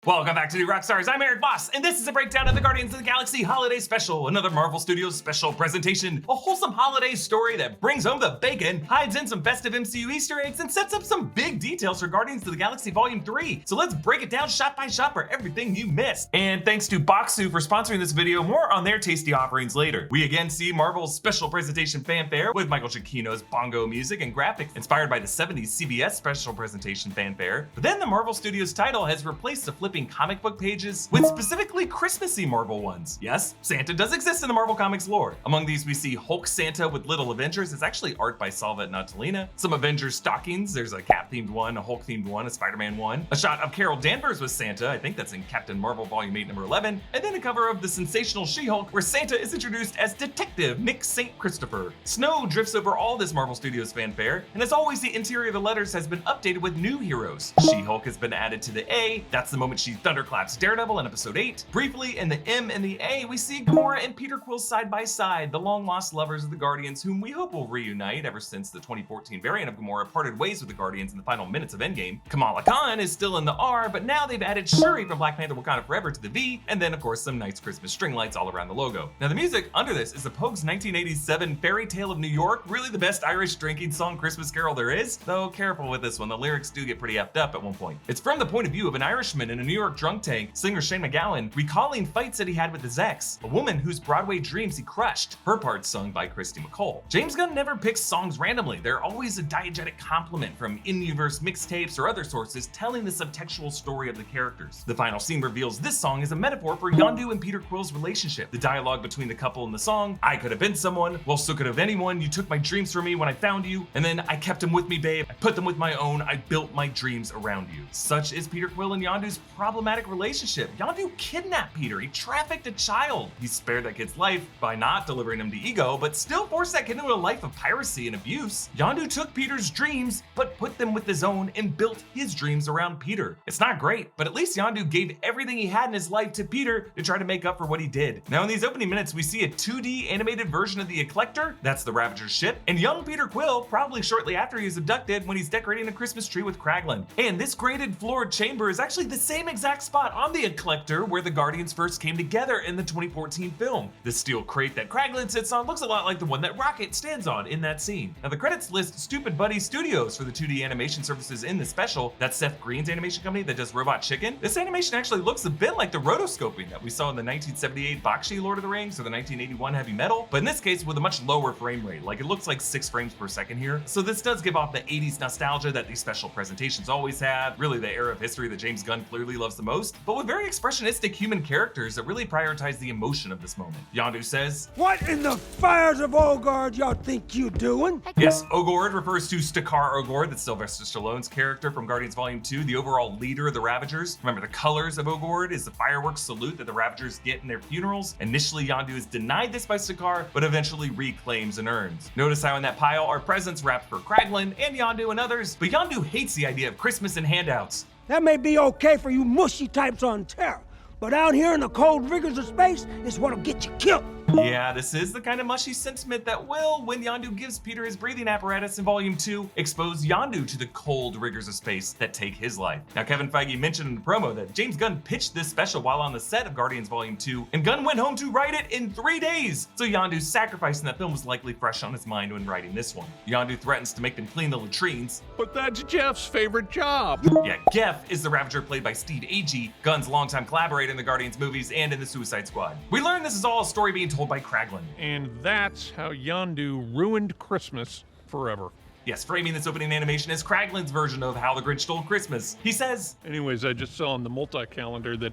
Welcome back to New Rockstars. I'm Erik Voss, and this is a breakdown of the Guardians of the Galaxy Holiday Special, another Marvel Studios special presentation, a wholesome holiday story that brings home the bacon, hides in some festive MCU Easter eggs, and sets up some big details for Guardians of the Galaxy Volume 3. So let's break it down shot by shot for everything you missed. And thanks to Boxu for sponsoring this video, more on their tasty offerings later. We again see Marvel's special presentation fanfare with Michael Giacchino's bongo music and graphics inspired by the 70s CBS special presentation fanfare. But then the Marvel Studios title has replaced the flipping comic book pages with specifically Christmassy Marvel ones. Yes, Santa does exist in the Marvel Comics lore. Among these we see Hulk Santa with Little Avengers. It's actually art by Songvit, not Talina. Some Avengers stockings. There's a Cap themed one, a Hulk themed one, a Spider-Man one. A shot of Carol Danvers with Santa. I think that's in Captain Marvel Volume 8 number 11. And then a cover of the sensational She-Hulk where Santa is introduced as Detective Nick St. Christopher. Snow drifts over all this Marvel Studios fanfare, and as always the interior of the letters has been updated with new heroes. She-Hulk has been added to the A. That's the moment she thunderclaps Daredevil in episode 8. Briefly, in the M and the A, we see Gamora and Peter Quill side by side, the long-lost lovers of the Guardians whom we hope will reunite ever since the 2014 variant of Gamora parted ways with the Guardians in the final minutes of Endgame. Kamala Khan is still in the R, but now they've added Shuri from Black Panther Wakanda Forever to the V, and then of course some nice Christmas string lights all around the logo. Now the music under this is the Pogues' 1987 Fairy Tale of New York, really the best Irish drinking song Christmas carol there is, though careful with this one, the lyrics do get pretty effed up at one point. It's from the point of view of an Irishman in a New York drunk tank, singer Shane MacGowan, recalling fights that he had with his ex, a woman whose Broadway dreams he crushed, her part sung by Christy McCall. James Gunn never picks songs randomly. They're always a diegetic compliment from in-universe mixtapes or other sources telling the subtextual story of the characters. The final scene reveals this song is a metaphor for Yondu and Peter Quill's relationship. The dialogue between the couple in the song, I could have been someone, well so could have anyone, you took my dreams from me when I found you, and then I kept them with me babe, I put them with my own, I built my dreams around you. Such is Peter Quill and Yondu's problematic relationship. Yondu kidnapped Peter, he trafficked a child. He spared that kid's life by not delivering him to Ego, but still forced that kid into a life of piracy and abuse. Yondu took Peter's dreams, but put them with his own and built his dreams around Peter. It's not great, but at least Yondu gave everything he had in his life to Peter to try to make up for what he did. Now in these opening minutes, we see a 2D animated version of the Eclector, that's the Ravager's ship, and young Peter Quill, probably shortly after he was abducted when he's decorating a Christmas tree with Kraglin. And this grated floored chamber is actually the same exact spot on the Eclector where the Guardians first came together in the 2014 film. The steel crate that Kraglin sits on looks a lot like the one that Rocket stands on in that scene. Now the credits list Stupid Buddy Studios for the 2D animation services in the special. That's Seth Green's animation company that does Robot Chicken. This animation actually looks a bit like the rotoscoping that we saw in the 1978 Bakshi Lord of the Rings or the 1981 Heavy Metal, but in this case with a much lower frame rate. Like it looks like 6 frames per second here. So this does give off the 80s nostalgia that these special presentations always have, really the era of history that James Gunn clearly loves the most, but with very expressionistic human characters that really prioritize the emotion of this moment. Yondu says, "What in the fires of Ogord y'all think you doing?" Yes, Ogord refers to Stakar Ogord, that's Sylvester Stallone's character from Guardians Volume 2, the overall leader of the Ravagers. Remember, the colors of Ogord is the fireworks salute that the Ravagers get in their funerals. Initially, Yondu is denied this by Stakar, but eventually reclaims and earns. Notice how in that pile are presents wrapped for Kraglin and Yondu and others, but Yondu hates the idea of Christmas and handouts. That may be okay for you mushy types on Terra, but out here in the cold rigors of space is what'll get you killed. Yeah, this is the kind of mushy sentiment that will, when Yondu gives Peter his breathing apparatus in Volume 2, expose Yondu to the cold rigors of space that take his life. Now, Kevin Feige mentioned in the promo that James Gunn pitched this special while on the set of Guardians Volume 2, and Gunn went home to write it in 3 days. So Yondu's sacrifice in that film was likely fresh on his mind when writing this one. Yondu threatens to make them clean the latrines. But that's Jeff's favorite job. Yeah, Geff is the Ravager played by Steve Agee, Gunn's longtime collaborator in the Guardians movies and in the Suicide Squad. We learn this is all a story being told by Kraglin. And that's how Yondu ruined Christmas forever. Yes, framing this opening animation as Kraglin's version of How the Grinch Stole Christmas. He says, Anyways, I just saw on the multi-calendar that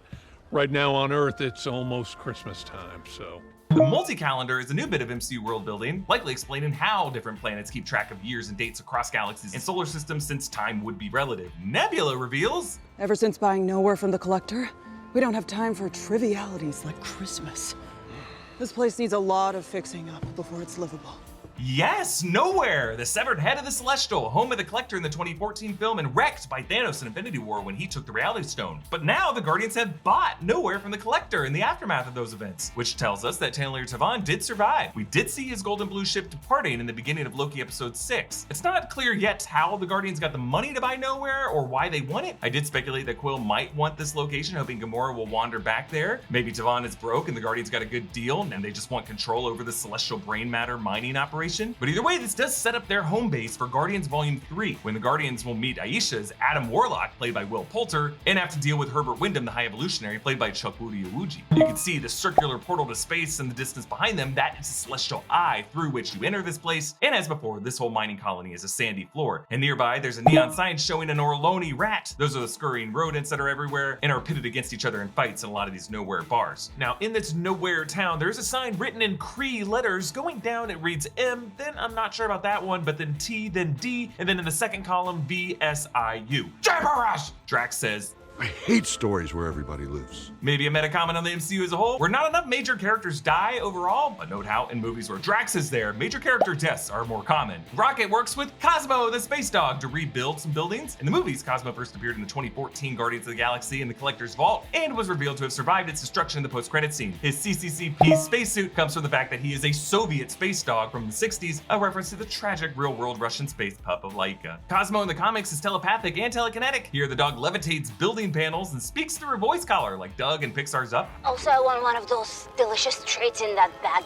right now on Earth it's almost Christmas time, so. The multi-calendar is a new bit of MCU world building, likely explaining how different planets keep track of years and dates across galaxies and solar systems since time would be relative. Nebula reveals, ever since buying Knowhere from the Collector, we don't have time for trivialities like Christmas. This place needs a lot of fixing up before it's livable. Yes, Knowhere, the severed head of the Celestial, home of the Collector in the 2014 film and wrecked by Thanos in Infinity War when he took the Reality Stone. But now the Guardians have bought Knowhere from the Collector in the aftermath of those events, which tells us that Taylor Tavon did survive. We did see his golden blue ship departing in the beginning of Loki episode 6. It's not clear yet how the Guardians got the money to buy Knowhere or why they want it. I did speculate that Quill might want this location, hoping Gamora will wander back there. Maybe Tavon is broke and the Guardians got a good deal and they just want control over the celestial brain matter mining operation. But either way, this does set up their home base for Guardians Volume 3, when the Guardians will meet Aisha's Adam Warlock, played by Will Poulter, and have to deal with Herbert Wyndham, the High Evolutionary, played by Chukwudi Iwuji. You can see the circular portal to space in the distance behind them. That is the celestial eye through which you enter this place. And as before, this whole mining colony is a sandy floor. And nearby, there's a neon sign showing an Orloni rat. Those are the scurrying rodents that are everywhere and are pitted against each other in fights in a lot of these Knowhere bars. Now, in this Knowhere town, there's a sign written in Cree letters. Going down, it reads M, then I'm not sure about that one, but then T, then D, and then in the second column, VSIU. Gibberish! Drax says, I hate stories where everybody lives. Maybe a meta comment on the MCU as a whole, where not enough major characters die overall, but note how in movies where Drax is there, major character deaths are more common. Rocket works with Cosmo, the space dog, to rebuild some buildings. In the movies, Cosmo first appeared in the 2014 Guardians of the Galaxy in the Collector's Vault, and was revealed to have survived its destruction in the post-credit scene. His CCCP spacesuit comes from the fact that he is a Soviet space dog from the 60s, a reference to the tragic real-world Russian space pup of Laika. Cosmo in the comics is telepathic and telekinetic. Here, the dog levitates building panels and speaks through a voice collar like Doug and Pixar's Up. Also, I want one of those delicious treats in that bag.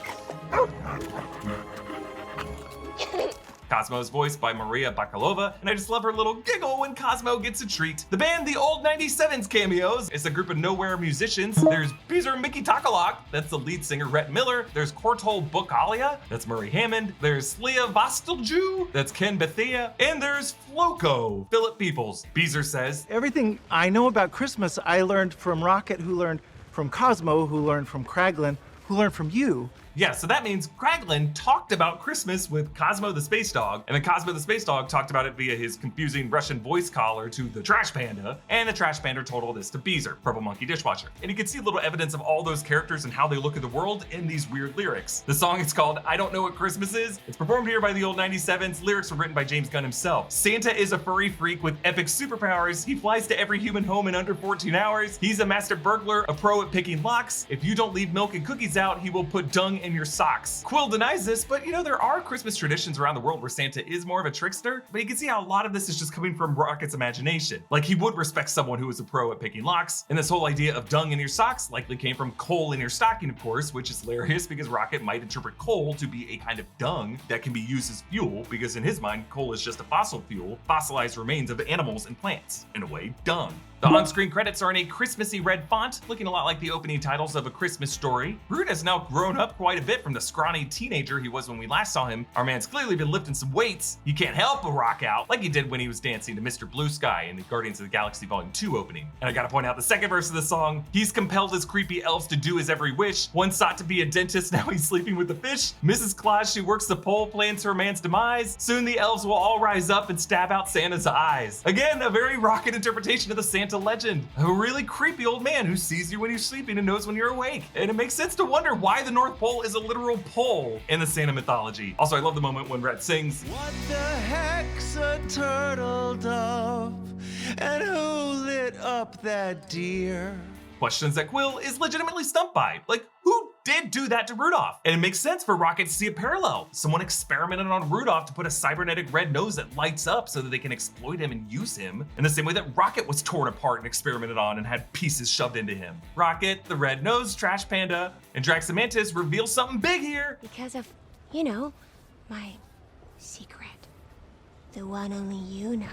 Cosmo is voiced by Maria Bakalova, and I just love her little giggle when Cosmo gets a treat. The band The Old 97s cameos is a group of Knowhere musicians. There's Beezer Mickey Takalok, that's the lead singer Rhett Miller. There's Kortol Bukalia, that's Murray Hammond. There's Leah Vostelju, that's Ken Bethea. And there's Floco, Philip Peoples. Beezer says, everything I know about Christmas I learned from Rocket, who learned from Cosmo, who learned from Kraglin, who learned from you. Yeah, so that means Kraglin talked about Christmas with Cosmo the Space Dog, and then Cosmo the Space Dog talked about it via his confusing Russian voice collar to the Trash Panda, and the Trash Panda told all this to Beezer, Purple Monkey Dishwasher. And you can see little evidence of all those characters and how they look at the world in these weird lyrics. The song is called I Don't Know What Christmas Is. It's performed here by the Old 97s. Lyrics were written by James Gunn himself. Santa is a furry freak with epic superpowers. He flies to every human home in under 14 hours. He's a master burglar, a pro at picking locks. If you don't leave milk and cookies out, he will put dung in your socks. Quill denies this, but you know, there are Christmas traditions around the world where Santa is more of a trickster, but you can see how a lot of this is just coming from Rocket's imagination. Like, he would respect someone who is a pro at picking locks, and this whole idea of dung in your socks likely came from coal in your stocking, of course, which is hilarious because Rocket might interpret coal to be a kind of dung that can be used as fuel, because in his mind, coal is just a fossil fuel, fossilized remains of animals and plants. In a way, dung. The on-screen credits are in a Christmassy red font, looking a lot like the opening titles of A Christmas Story. Hurd has now grown up quite a bit from the scrawny teenager he was when we last saw him. Our man's clearly been lifting some weights. You can't help but rock out, like he did when he was dancing to Mr. Blue Sky in the Guardians of the Galaxy Volume 2 opening. And I gotta point out the second verse of the song. He's compelled his creepy elves to do his every wish. One sought to be a dentist, now he's sleeping with the fish. Mrs. Claus, she works the pole, plans her man's demise. Soon the elves will all rise up and stab out Santa's eyes. Again, a very Rocket interpretation of the Santa legend. A really creepy old man who sees you when you're sleeping and knows when you're awake. And it makes sense to wonder why the North Pole is a literal pole in the Santa mythology. Also, I love the moment when Rhett sings, What the heck's a turtle dove? And who lit up that deer? questions that Quill is legitimately stumped by. Like, who did do that to Rudolph? And it makes sense for Rocket to see a parallel. Someone experimented on Rudolph to put a cybernetic red nose that lights up so that they can exploit him and use him in the same way that Rocket was torn apart and experimented on and had pieces shoved into him. Rocket, the red nose, Trash Panda, and Drax and Mantis reveal something big here. Because of, you know, my secret. The one only you know.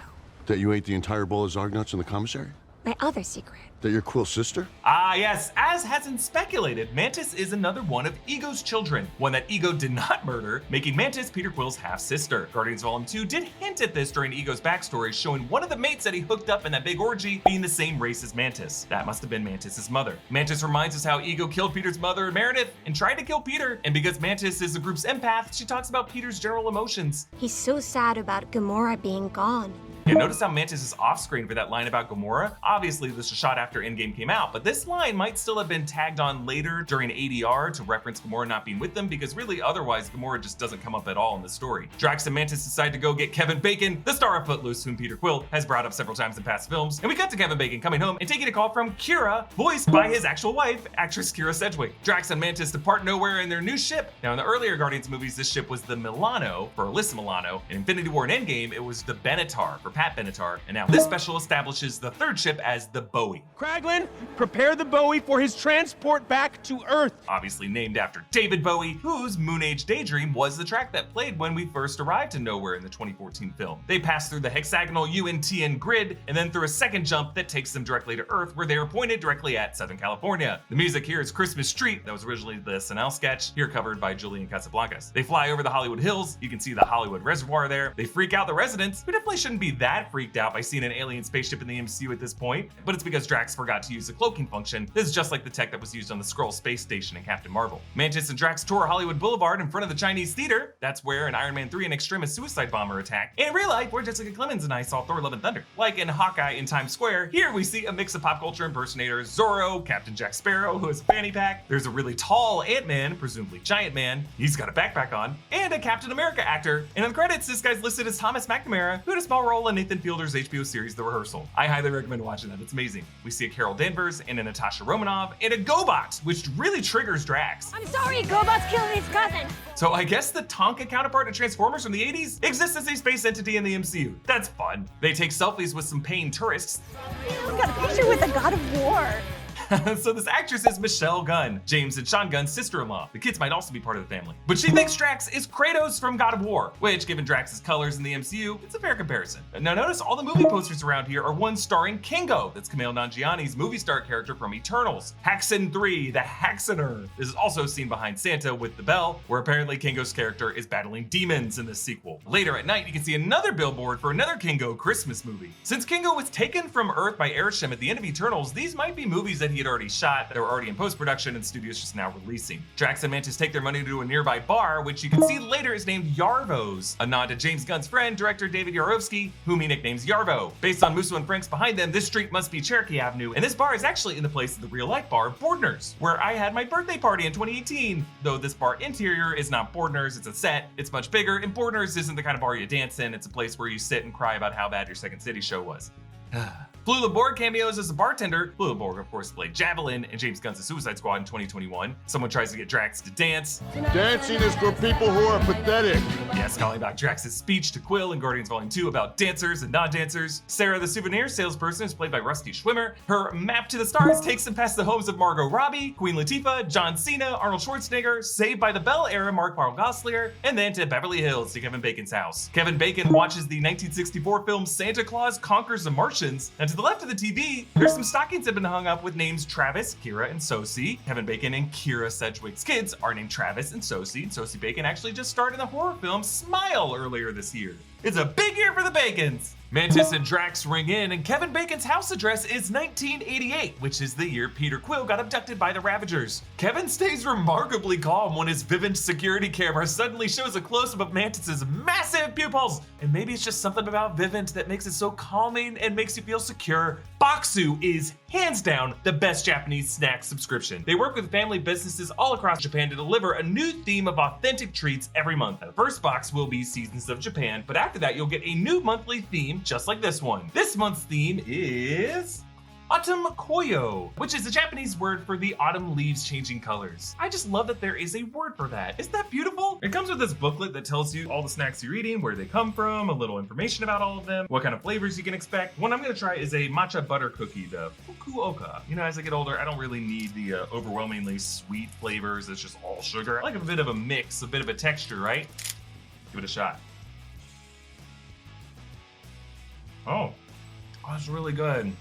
That you ate the entire bowl of Zargnuts in the commissary? My other secret. That you're Quill's sister? Ah yes, as has been speculated, Mantis is another one of Ego's children, one that Ego did not murder, making Mantis Peter Quill's half-sister. Guardians Volume 2 did hint at this during Ego's backstory, showing one of the mates that he hooked up in that big orgy being the same race as Mantis. That must have been Mantis's mother. Mantis reminds us how Ego killed Peter's mother, Meredith, and tried to kill Peter, and because Mantis is the group's empath, she talks about Peter's general emotions. He's so sad about Gamora being gone. Yeah, notice how Mantis is off screen for that line about Gamora. Obviously, this was shot after Endgame came out, but this line might still have been tagged on later during ADR to reference Gamora not being with them, because really otherwise Gamora just doesn't come up at all in the story. Drax and Mantis decide to go get Kevin Bacon, the star of Footloose, whom Peter Quill has brought up several times in past films, and we cut to Kevin Bacon coming home and taking a call from Kira, voiced by his actual wife, actress Kira Sedgwick. Drax and Mantis depart Knowhere in their new ship. Now in the earlier Guardians movies, this ship was the Milano for Alyssa Milano. In Infinity War and Endgame, it was the Benatar for Pat Benatar, and now this special establishes the third ship as the Bowie. Kraglin, prepare the Bowie for his transport back to Earth. Obviously named after David Bowie, whose Moon Age Daydream was the track that played when we first arrived to Knowhere in the 2014 film. They pass through the hexagonal UNTN grid and then through a second jump that takes them directly to Earth, where they are pointed directly at Southern California. The music here is Christmas Street, that was originally the SNL sketch, here covered by Julian Casablancas. They fly over the Hollywood Hills, you can see the Hollywood Reservoir there. They freak out the residents, who definitely shouldn't be that freaked out by seeing an alien spaceship in the MCU at this point, but it's because Drax forgot to use the cloaking function. This is just like the tech that was used on the Skrull space station in Captain Marvel. Mantis and Drax tour Hollywood Boulevard in front of the Chinese theater. That's where in Iron Man 3 an extremist suicide bomber attacked. In real life, where Jessica Clemens and I saw Thor: Love and Thunder. Like in Hawkeye in Times Square, here we see a mix of pop culture impersonators: Zorro, Captain Jack Sparrow, who has a fanny pack. There's a really tall Ant-Man, presumably Giant Man. He's got a backpack on, and a Captain America actor. And in the credits, this guy's listed as Thomas McNamara, who had a small role in Nathan Fielder's HBO series The Rehearsal. I highly recommend watching that. It's amazing. We see a Carol Danvers and a Natasha Romanoff and a GoBot, which really triggers Drax. I'm sorry, GoBot's killing his cousin. So I guess the Tonka counterpart of Transformers from the 80s exists as a space entity in the MCU. That's fun. They take selfies with some paying tourists. We got a picture with the God of War. So this actress is Michelle Gunn, James and Sean Gunn's sister-in-law. The kids might also be part of the family. But she thinks Drax is Kratos from God of War, which, given Drax's colors in the MCU, it's a fair comparison. Now notice all the movie posters around here are ones starring Kingo. That's Kumail Nanjiani's movie star character from Eternals. Haxon 3, the Haxoner, is also seen behind Santa with the bell, where apparently Kingo's character is battling demons in this sequel. Later at night, you can see another billboard for another Kingo Christmas movie. Since Kingo was taken from Earth by Arishem at the end of Eternals, these might be movies that he had already shot, that were already in post-production and studios just now releasing. Drax and Mantis take their money to a nearby bar, which you can see later is named Yarvo's, a nod to James Gunn's friend, director David Yarovsky, whom he nicknames Yarvo. Based on Musso and Frank's behind them, this street must be Cherokee Avenue, and this bar is actually in the place of the real-life bar Bordner's, where I had my birthday party in 2018. Though this bar interior is not Bordner's, it's a set, it's much bigger, and Bordner's isn't the kind of bar you dance in, it's a place where you sit and cry about how bad your Second City show was. Flula Borg cameos as a bartender. Flula Borg, of course, played Javelin in James Gunn's The Suicide Squad in 2021. Someone tries to get Drax to dance. Dancing is for people who are pathetic. Yes, calling back Drax's speech to Quill in Guardians Volume 2 about dancers and non-dancers. Sarah, the souvenir salesperson, is played by Rusty Schwimmer. Her map to the stars takes them past the homes of Margot Robbie, Queen Latifah, John Cena, Arnold Schwarzenegger, Saved by the Bell era Mark Paul Gosselaar, and then to Beverly Hills to Kevin Bacon's house. Kevin Bacon watches the 1964 film Santa Claus Conquers the Martians, and to the left of the TV, there's some stockings that have been hung up with names Travis, Kira, and Sosie. Kevin Bacon and Kira Sedgwick's kids are named Travis and Sosie, and Sosie Bacon actually just starred in the horror film Smile earlier this year. It's a big year for the Bacons! Mantis and Drax ring in, and Kevin Bacon's house address is 1988, which is the year Peter Quill got abducted by the Ravagers. Kevin stays remarkably calm when his Vivint security camera suddenly shows a close-up of Mantis's massive pupils. And maybe it's just something about Vivint that makes it so calming and makes you feel secure. Boxu is hands down the best Japanese snack subscription. They work with family businesses all across Japan to deliver a new theme of authentic treats every month. Now, the first box will be Seasons of Japan, but after that you'll get a new monthly theme just like this one. This month's theme is Autumn Koyo, which is the Japanese word for the autumn leaves changing colors. I just love that there is a word for that. Isn't that beautiful? It comes with this booklet that tells you all the snacks you're eating, where they come from, a little information about all of them, what kind of flavors you can expect. One I'm gonna try is a matcha butter cookie, the Fukuoka. You know, as I get older, I don't really need the overwhelmingly sweet flavors. It's just all sugar. I like a bit of a mix, a bit of a texture, right? Give it a shot. Oh, it's really good.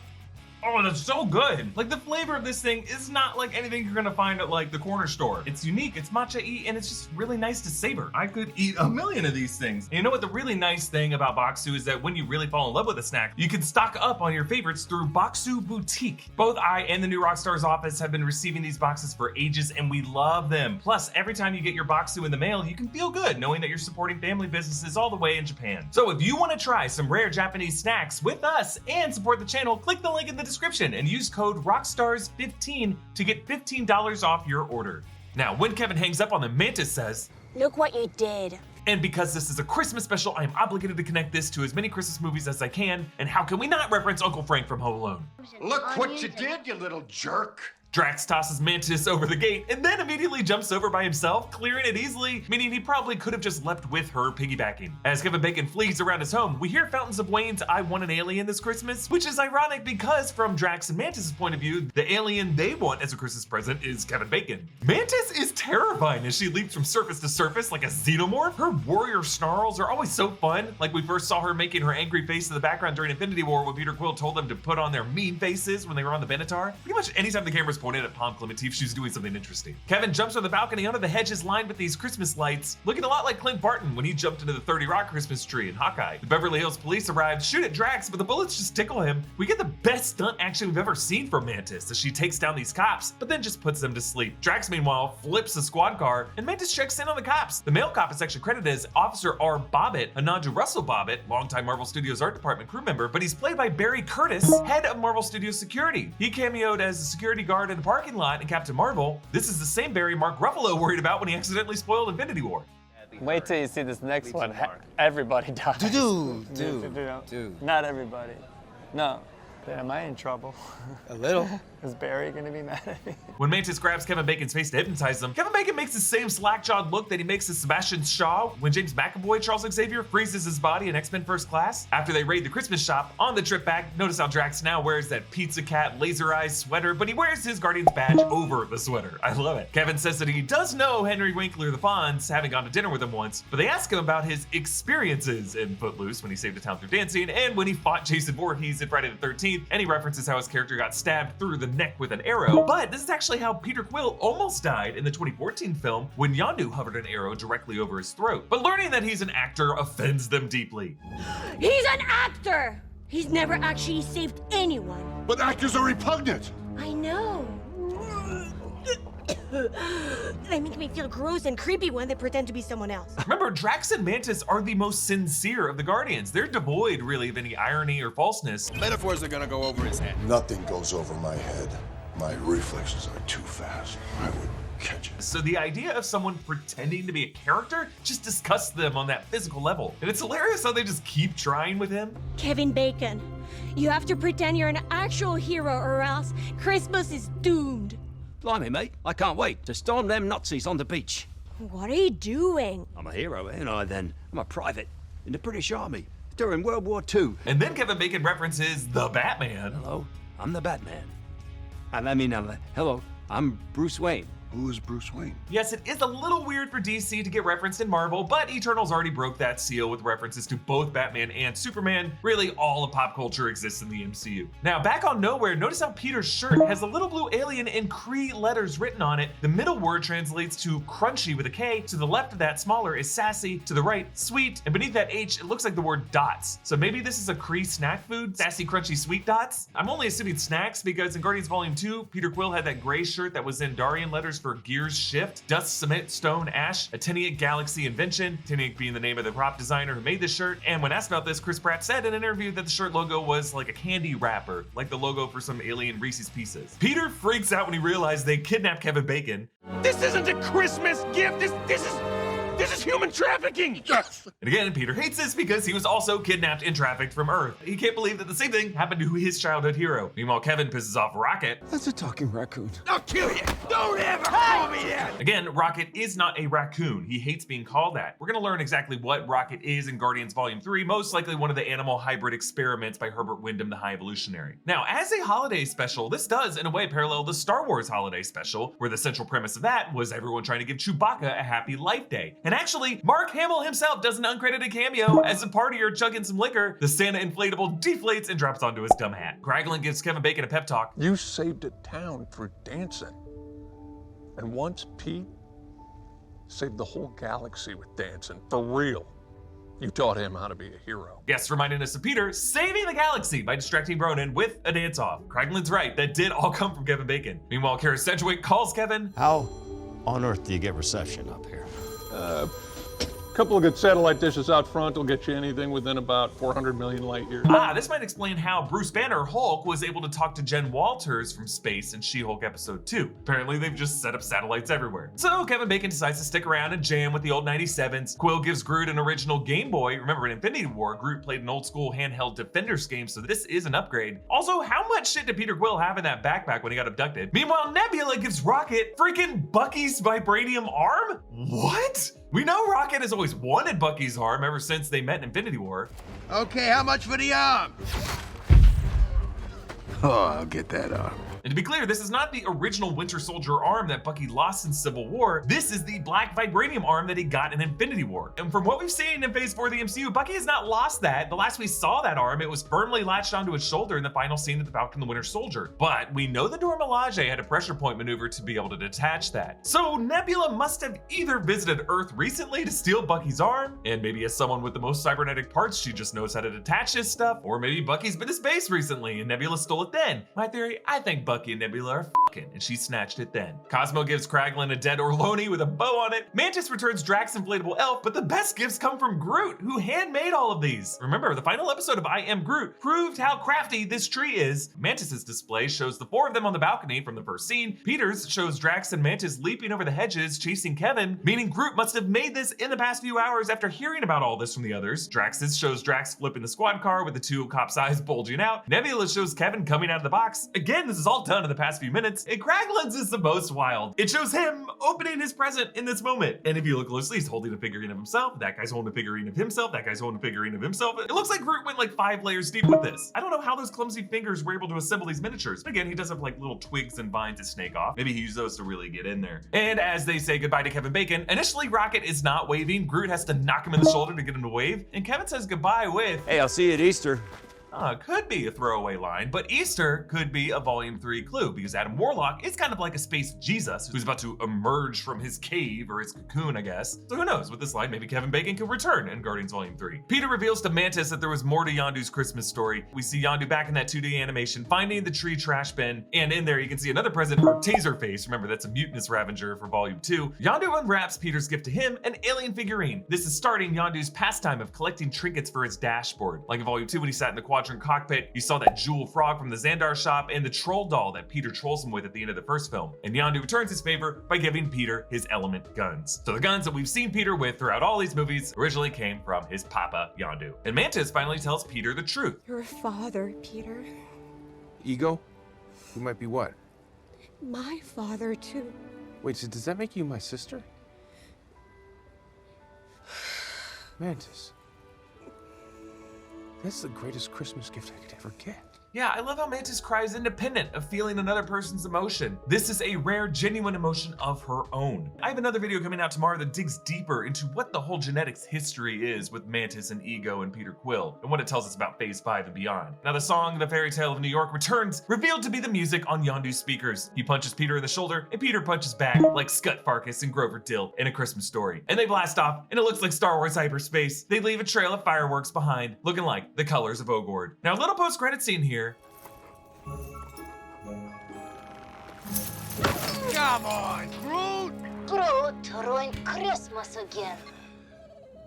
Oh, that's so good. Like, the flavor of this thing is not like anything you're gonna find at like the corner store. It's unique, it's matcha-y, and it's just really nice to savor. I could eat a million of these things. And you know what the really nice thing about Boxu is that when you really fall in love with a snack, you can stock up on your favorites through Boxu Boutique. Both I and the new Rockstars office have been receiving these boxes for ages, and we love them. Plus, every time you get your Boxu in the mail, you can feel good knowing that you're supporting family businesses all the way in Japan. So if you want to try some rare Japanese snacks with us and support the channel, click the link in the description and use code ROCKSTARS15 to get $15 off your order. Now, when Kevin hangs up on them, Mantis says, Look what you did. and because this is a Christmas special, I am obligated to connect this to as many Christmas movies as I can, and how can we not reference Uncle Frank from Home Alone? Look what you did, you little jerk. Drax tosses Mantis over the gate and then immediately jumps over by himself, clearing it easily, meaning he probably could have just leapt with her, piggybacking. As Kevin Bacon flees around his home, we hear Fountains of Wayne's I Want an Alien This Christmas, which is ironic because from Drax and Mantis' point of view, the alien they want as a Christmas present is Kevin Bacon. Mantis is terrifying as she leaps from surface to surface like a xenomorph. Her warrior snarls are always so fun, like we first saw her making her angry face in the background during Infinity War when Peter Quill told them to put on their mean faces when they were on the Benatar. Pretty much anytime the camera's pointed at Palm Clementif, she's doing something interesting. Kevin jumps on the balcony onto the hedges lined with these Christmas lights, looking a lot like Clint Barton when he jumped into the 30 Rock Christmas tree in Hawkeye. The Beverly Hills police arrive, shoot at Drax, but the bullets just tickle him. We get the best stunt action we've ever seen from Mantis as she takes down these cops, but then just puts them to sleep. Drax, meanwhile, flips a squad car, and Mantis checks in on the cops. The male cop is actually credited as Officer R. Bobbitt, a nod to Russell Bobbitt, longtime Marvel Studios art department crew member, but he's played by Barry Curtis, head of Marvel Studios security. He cameoed as a security guard in the parking lot in Captain Marvel. This is the same Barry Mark Ruffalo worried about when he accidentally spoiled Infinity War. Wait till you see this next one. Everybody dies. Dude. Not everybody. No. Then am I in trouble? A little. Is Barry gonna be mad at me? When Mantis grabs Kevin Bacon's face to hypnotize him, Kevin Bacon makes the same slack-jawed look that he makes to Sebastian Shaw when James McAvoy Charles Xavier freezes his body in X-Men First Class. After they raid the Christmas shop, on the trip back, notice how Drax now wears that Pizza Cat laser eyes sweater, but he wears his Guardian's badge over the sweater. I love it. Kevin says that he does know Henry Winkler the Fonz, having gone to dinner with him once, but they ask him about his experiences in Footloose when he saved the town through dancing, and when he fought Jason Voorhees in Friday the 13th, and he references how his character got stabbed through the neck with an arrow. But this is actually how Peter Quill almost died in the 2014 film when Yondu hovered an arrow directly over his throat. But learning that he's an actor offends them deeply. He's an actor! He's never actually saved anyone. But actors are repugnant. I know. They make me feel gross and creepy when they pretend to be someone else. Remember, Drax and Mantis are the most sincere of the Guardians. They're devoid, really, of any irony or falseness. Metaphors are gonna go over his head. Nothing goes over my head. My reflexes are too fast. I would catch it. So the idea of someone pretending to be a character just disgusts them on that physical level. And it's hilarious how they just keep trying with him. Kevin Bacon, you have to pretend you're an actual hero or else Christmas is doomed. Blimey, mate, I can't wait to storm them Nazis on the beach. What are you doing? I'm a hero, ain't I then? I'm a private in the British Army during World War II. And then Kevin Bacon references the Batman. Hello, I'm the Batman. Hello, I'm Bruce Wayne. Who is Bruce Wayne? Yes, it is a little weird for DC to get referenced in Marvel, but Eternals already broke that seal with references to both Batman and Superman. Really, all of pop culture exists in the MCU. Now, back on Knowhere, notice how Peter's shirt has a little blue alien in Cree letters written on it. The middle word translates to crunchy with a K. To the left of that, smaller, is sassy. To the right, sweet. And beneath that H, it looks like the word dots. So maybe this is a Cree snack food? Sassy, crunchy, sweet dots? I'm only assuming snacks because in Guardians Volume 2, Peter Quill had that gray shirt that was in Darian letters for Gears Shift, Dust, Cement, Stone, Ash, a Tiniac Galaxy invention, Tiniac being the name of the prop designer who made this shirt. And when asked about this, Chris Pratt said in an interview that the shirt logo was like a candy wrapper, like the logo for some alien Reese's Pieces. Peter freaks out when he realized they kidnapped Kevin Bacon. This isn't a Christmas gift. This is human trafficking. Yes. And again, Peter hates this because he was also kidnapped and trafficked from Earth. He can't believe that the same thing happened to his childhood hero. Meanwhile, Kevin pisses off Rocket. That's a talking raccoon. I'll kill you. Don't ever call me that. Again, Rocket is not a raccoon. He hates being called that. We're gonna learn exactly what Rocket is in Guardians Volume 3, most likely one of the animal hybrid experiments by Herbert Wyndham, the High Evolutionary. Now, as a holiday special, this does, in a way, parallel the Star Wars holiday special, where the central premise of that was everyone trying to give Chewbacca a happy life day. And actually, Mark Hamill himself does an uncredited cameo. As a partier chugging some liquor, the Santa inflatable deflates and drops onto his dumb hat. Kraglin gives Kevin Bacon a pep talk. You saved a town through dancing. And once Pete saved the whole galaxy with dancing, for real. You taught him how to be a hero. Guests reminding us of Peter saving the galaxy by distracting Bronin with a dance-off. Kraglin's right, that did all come from Kevin Bacon. Meanwhile, Kara Sedgwick calls Kevin. How on earth do you get reception up here? A couple of good satellite dishes out front will get you anything within about 400 million light years. This might explain how Bruce Banner, Hulk, was able to talk to Jen Walters from space in She-Hulk episode 2. Apparently, they've just set up satellites everywhere. So Kevin Bacon decides to stick around and jam with the old 97s. Quill gives Groot an original Game Boy. Remember, in Infinity War, Groot played an old school handheld Defenders game, so this is an upgrade. Also, how much shit did Peter Quill have in that backpack when he got abducted? Meanwhile, Nebula gives Rocket freaking Bucky's vibranium arm? What? We know Rocket has always wanted Bucky's arm ever since they met in Infinity War. Okay, how much for the arm? Oh, I'll get that arm. And to be clear, this is not the original Winter Soldier arm that Bucky lost in Civil War. This is the black vibranium arm that he got in Infinity War. And from what we've seen in Phase 4 of the MCU, Bucky has not lost that. The last we saw that arm, it was firmly latched onto his shoulder in the final scene of the Falcon and the Winter Soldier. But we know the Dora Milaje had a pressure point maneuver to be able to detach that. So Nebula must have either visited Earth recently to steal Bucky's arm, and maybe as someone with the most cybernetic parts, she just knows how to detach his stuff, or maybe Bucky's been to space recently and Nebula stole it then. My theory, I think Bucky and Nebula are f***ing, and she snatched it then. Cosmo gives Kraglin a dead Orloni with a bow on it. Mantis returns Drax inflatable elf, but the best gifts come from Groot, who handmade all of these. Remember, the final episode of I Am Groot proved how crafty this tree is. Mantis's display shows the 4 of them on the balcony from the first scene. Peter's shows Drax and Mantis leaping over the hedges, chasing Kevin, meaning Groot must have made this in the past few hours after hearing about all this from the others. Drax's shows Drax flipping the squad car with the 2 cop's eyes bulging out. Nebula shows Kevin coming out of the box. Again, this is all done in the past few minutes, and Kraglin's is the most wild. It shows him opening his present in this moment. And if you look closely, he's holding a figurine of himself. That guy's holding a figurine of himself. That guy's holding a figurine of himself. It looks like Groot went like 5 layers deep with this. I don't know how those clumsy fingers were able to assemble these miniatures. But again, he does have like little twigs and vines to snake off. Maybe he used those to really get in there. And as they say goodbye to Kevin Bacon, initially Rocket is not waving. Groot has to knock him in the shoulder to get him to wave. And Kevin says goodbye with, "Hey, I'll see you at Easter." Could be a throwaway line, but Easter could be a Volume 3 clue, because Adam Warlock is kind of like a space Jesus who's about to emerge from his cave, or his cocoon, I guess. So who knows, with this line, maybe Kevin Bacon could return in Guardians Volume 3. Peter reveals to Mantis that there was more to Yondu's Christmas story. We see Yondu back in that 2D animation, finding the tree trash bin, and in there you can see another present for Taserface. Remember, that's a mutinous Ravager for Volume 2. Yondu unwraps Peter's gift to him, an alien figurine. This is starting Yondu's pastime of collecting trinkets for his dashboard. Like in Volume 2 when he sat in the Quadrant cockpit, you saw that jewel frog from the Xandar shop and the troll doll that Peter trolls him with at the end of the first film. And Yondu returns his favor by giving Peter his element guns. So the guns that we've seen Peter with throughout all these movies originally came from his papa, Yondu. And Mantis finally tells Peter the truth. Your father, Peter. Ego? Who might be what? My father, too. Wait, so does that make you my sister? Mantis. That's the greatest Christmas gift I could ever get. Yeah, I love how Mantis cries independent of feeling another person's emotion. This is a rare, genuine emotion of her own. I have another video coming out tomorrow that digs deeper into what the whole genetics history is with Mantis and Ego and Peter Quill, and what it tells us about Phase 5 and beyond. Now the song, The Fairy Tale of New York, returns, revealed to be the music on Yondu's speakers. He punches Peter in the shoulder, and Peter punches back like Scut Farkus and Grover Dill in A Christmas Story. And they blast off, and it looks like Star Wars hyperspace. They leave a trail of fireworks behind, looking like the colors of Ogord. Now a little post-credit scene here. Come on, Groot! Groot ruined Christmas again.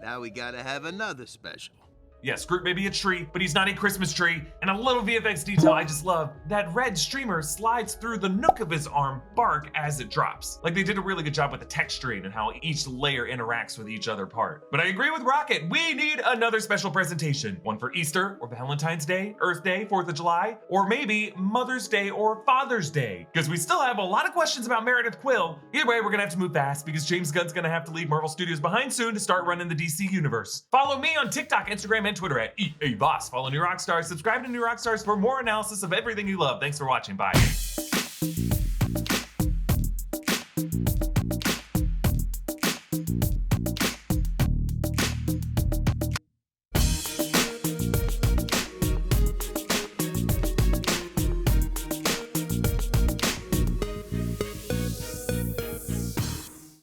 Now we gotta have another special. Yes, Groot may be a tree, but he's not a Christmas tree. And a little VFX detail I just love, that red streamer slides through the nook of his arm bark as it drops. Like they did a really good job with the texturing and how each layer interacts with each other part. But I agree with Rocket, we need another special presentation. One for Easter, or Valentine's Day, Earth Day, 4th of July, or maybe Mother's Day or Father's Day. Because we still have a lot of questions about Meredith Quill. Either way, we're gonna have to move fast because James Gunn's gonna have to leave Marvel Studios behind soon to start running the DC universe. Follow me on TikTok, Instagram, and Twitter at Erik Voss. Follow New Rockstars, subscribe to New Rockstars for more analysis of everything you love. Thanks for watching, bye.